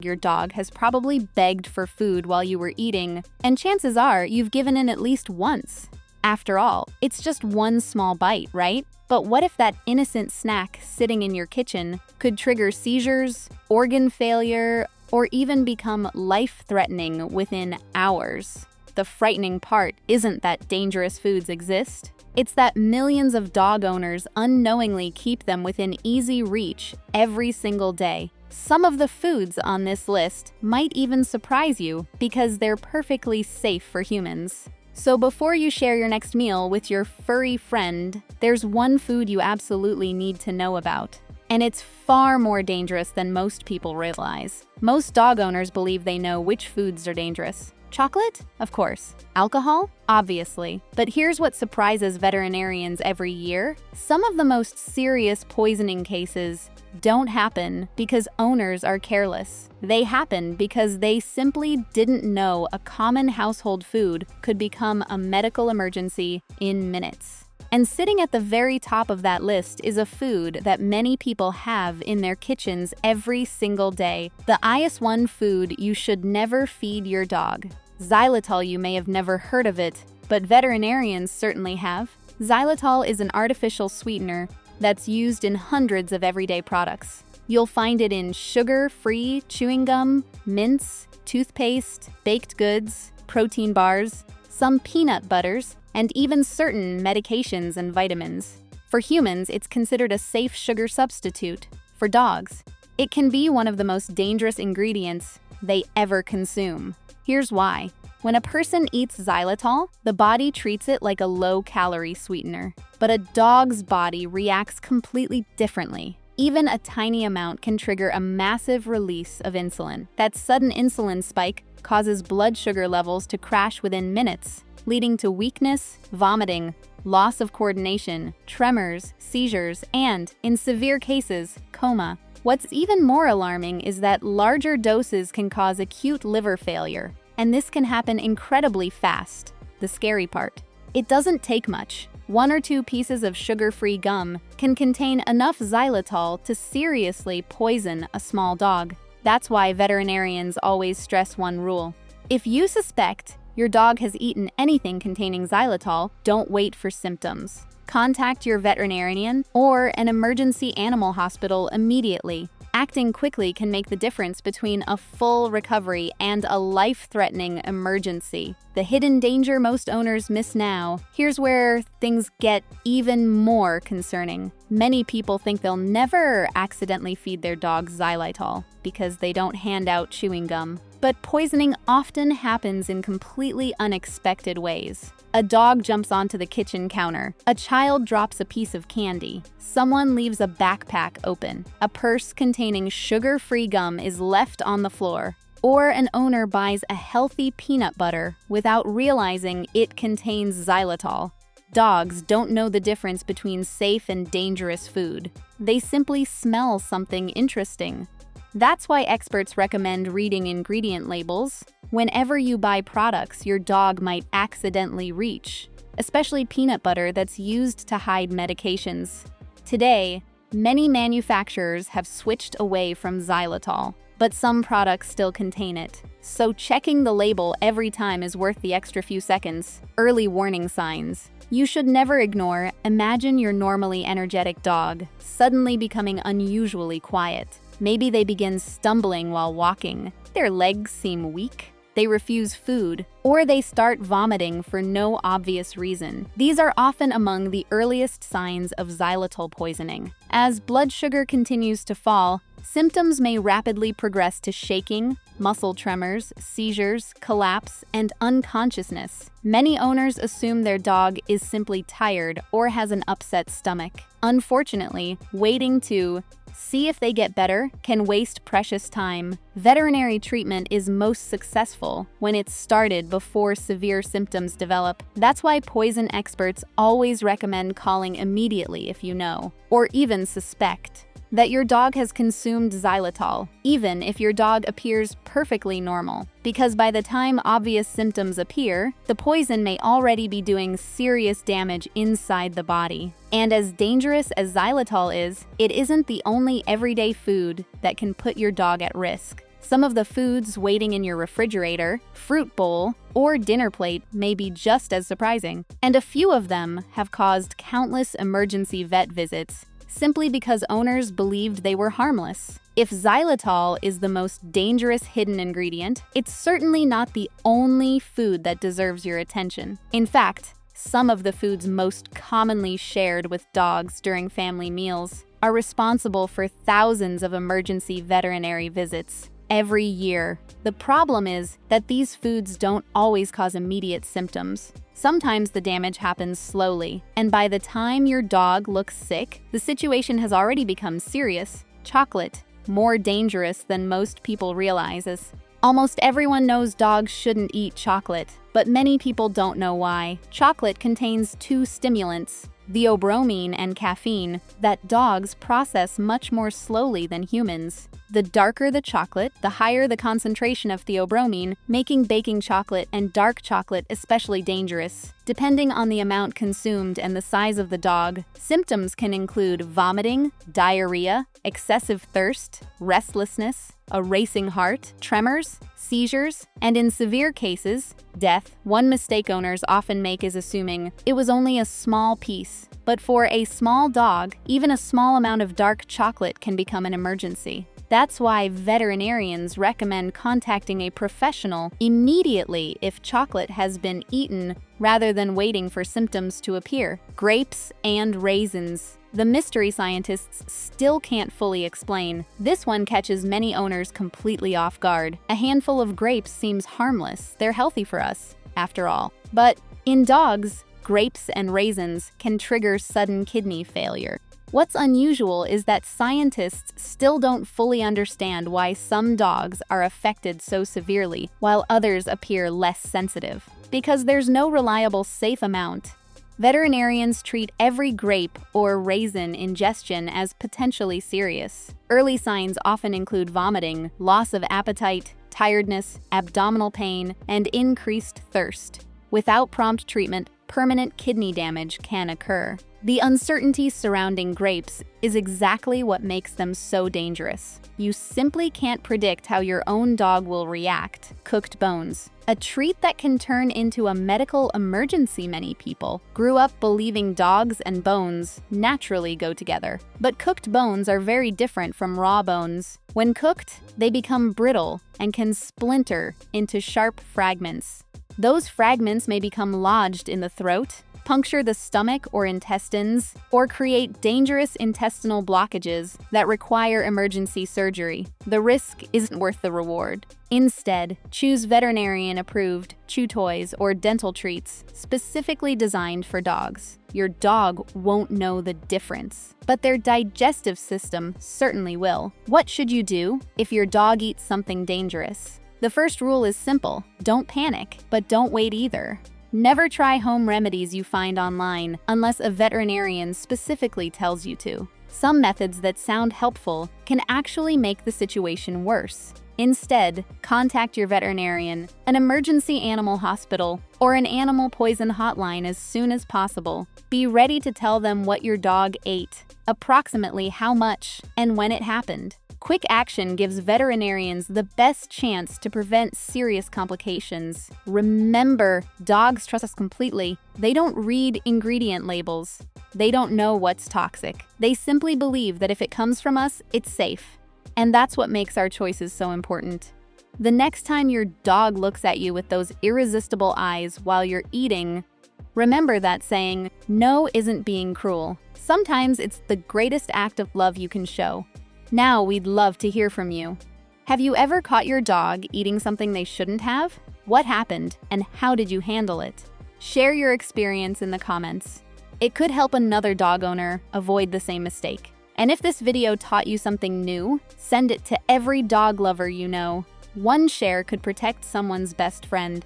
Your dog has probably begged for food while you were eating, and chances are you've given in at least once. After all, it's just one small bite, right? But what if that innocent snack sitting in your kitchen could trigger seizures, organ failure, or even become life-threatening within hours? The frightening part isn't that dangerous foods exist. It's that millions of dog owners unknowingly keep them within easy reach every single day. Some of the foods on this list might even surprise you because they're perfectly safe for humans. So before you share your next meal with your furry friend, there's one food you absolutely need to know about. And it's far more dangerous than most people realize. Most dog owners believe they know which foods are dangerous. Chocolate? Of course. Alcohol? Obviously. But here's what surprises veterinarians every year. Some of the most serious poisoning cases don't happen because owners are careless. They happen because they simply didn't know a common household food could become a medical emergency in minutes. And sitting at the very top of that list is a food that many people have in their kitchens every single day. The IS-1 food you should never feed your dog. Xylitol. You may have never heard of it, but veterinarians certainly have. Xylitol is an artificial sweetener that's used in hundreds of everyday products. You'll find it in sugar-free chewing gum, mints, toothpaste, baked goods, protein bars, some peanut butters, and even certain medications and vitamins. For humans, it's considered a safe sugar substitute. For dogs, it can be one of the most dangerous ingredients they ever consume. Here's why. When a person eats xylitol, the body treats it like a low-calorie sweetener. But a dog's body reacts completely differently. Even a tiny amount can trigger a massive release of insulin. That sudden insulin spike causes blood sugar levels to crash within minutes, leading to weakness, vomiting, loss of coordination, tremors, seizures, and, in severe cases, coma. What's even more alarming is that larger doses can cause acute liver failure, and this can happen incredibly fast. The scary part: it doesn't take much. 1 or 2 pieces of sugar-free gum can contain enough xylitol to seriously poison a small dog. That's why veterinarians always stress one rule. If you suspect your dog has eaten anything containing xylitol, don't wait for symptoms. Contact your veterinarian or an emergency animal hospital immediately. Acting quickly can make the difference between a full recovery and a life-threatening emergency. The hidden danger most owners miss now. Here's where things get even more concerning. Many people think they'll never accidentally feed their dog xylitol because they don't hand out chewing gum. But poisoning often happens in completely unexpected ways. A dog jumps onto the kitchen counter. A child drops a piece of candy. Someone leaves a backpack open. A purse containing sugar-free gum is left on the floor. Or an owner buys a healthy peanut butter without realizing it contains xylitol. Dogs don't know the difference between safe and dangerous food. They simply smell something interesting. That's why experts recommend reading ingredient labels. Whenever you buy products your dog might accidentally reach, especially peanut butter that's used to hide medications. Today, many manufacturers have switched away from xylitol, but some products still contain it. So checking the label every time is worth the extra few seconds. Early warning signs. You should never ignore. Imagine your normally energetic dog suddenly becoming unusually quiet. Maybe they begin stumbling while walking. Their legs seem weak. They refuse food, or they start vomiting for no obvious reason. These are often among the earliest signs of xylitol poisoning. As blood sugar continues to fall, symptoms may rapidly progress to shaking, muscle tremors, seizures, collapse, and unconsciousness. Many owners assume their dog is simply tired or has an upset stomach. Unfortunately, waiting to see if they get better can waste precious time. Veterinary treatment is most successful when it's started before severe symptoms develop. That's why poison experts always recommend calling immediately if you know, or even suspect, that your dog has consumed xylitol, even if your dog appears perfectly normal. Because by the time obvious symptoms appear, the poison may already be doing serious damage inside the body. And as dangerous as xylitol is, it isn't the only everyday food that can put your dog at risk. Some of the foods waiting in your refrigerator, fruit bowl, or dinner plate may be just as surprising. And a few of them have caused countless emergency vet visits simply because owners believed they were harmless. If xylitol is the most dangerous hidden ingredient, it's certainly not the only food that deserves your attention. In fact, some of the foods most commonly shared with dogs during family meals are responsible for thousands of emergency veterinary visits every year. The problem is that these foods don't always cause immediate symptoms. Sometimes the damage happens slowly, and by the time your dog looks sick, the situation has already become serious. Chocolate, more dangerous than most people realize. Almost everyone knows dogs shouldn't eat chocolate, but many people don't know why. Chocolate contains two stimulants, theobromine and caffeine, that dogs process much more slowly than humans. The darker the chocolate, the higher the concentration of theobromine, making baking chocolate and dark chocolate especially dangerous. Depending on the amount consumed and the size of the dog, symptoms can include vomiting, diarrhea, excessive thirst, restlessness, a racing heart, tremors, seizures, and in severe cases, death. One mistake owners often make is assuming it was only a small piece. But for a small dog, even a small amount of dark chocolate can become an emergency. That's why veterinarians recommend contacting a professional immediately if chocolate has been eaten rather than waiting for symptoms to appear. Grapes and raisins. The mystery scientists still can't fully explain. This one catches many owners completely off guard. A handful of grapes seems harmless. They're healthy for us, after all. But in dogs, grapes and raisins can trigger sudden kidney failure. What's unusual is that scientists still don't fully understand why some dogs are affected so severely while others appear less sensitive. Because there's no reliable safe amount. Veterinarians treat every grape or raisin ingestion as potentially serious. Early signs often include vomiting, loss of appetite, tiredness, abdominal pain, and increased thirst. Without prompt treatment, permanent kidney damage can occur. The uncertainty surrounding grapes is exactly what makes them so dangerous. You simply can't predict how your own dog will react. Cooked bones. A treat that can turn into a medical emergency. Many people grew up believing dogs and bones naturally go together. But cooked bones are very different from raw bones. When cooked, they become brittle and can splinter into sharp fragments. Those fragments may become lodged in the throat, puncture the stomach or intestines, or create dangerous intestinal blockages that require emergency surgery. The risk isn't worth the reward. Instead, choose veterinarian-approved chew toys or dental treats specifically designed for dogs. Your dog won't know the difference, but their digestive system certainly will. What should you do if your dog eats something dangerous? The first rule is simple: don't panic, but don't wait either. Never try home remedies you find online unless a veterinarian specifically tells you to. Some methods that sound helpful can actually make the situation worse. Instead, contact your veterinarian, an emergency animal hospital, or an animal poison hotline as soon as possible. Be ready to tell them what your dog ate, approximately how much, and when it happened. Quick action gives veterinarians the best chance to prevent serious complications. Remember, dogs trust us completely. They don't read ingredient labels. They don't know what's toxic. They simply believe that if it comes from us, it's safe. And that's what makes our choices so important. The next time your dog looks at you with those irresistible eyes while you're eating, remember that saying, "No isn't being cruel." Sometimes it's the greatest act of love you can show. Now we'd love to hear from you. Have you ever caught your dog eating something they shouldn't have? What happened, and how did you handle it? Share your experience in the comments. It could help another dog owner avoid the same mistake. And if this video taught you something new, send it to every dog lover you know. One share could protect someone's best friend.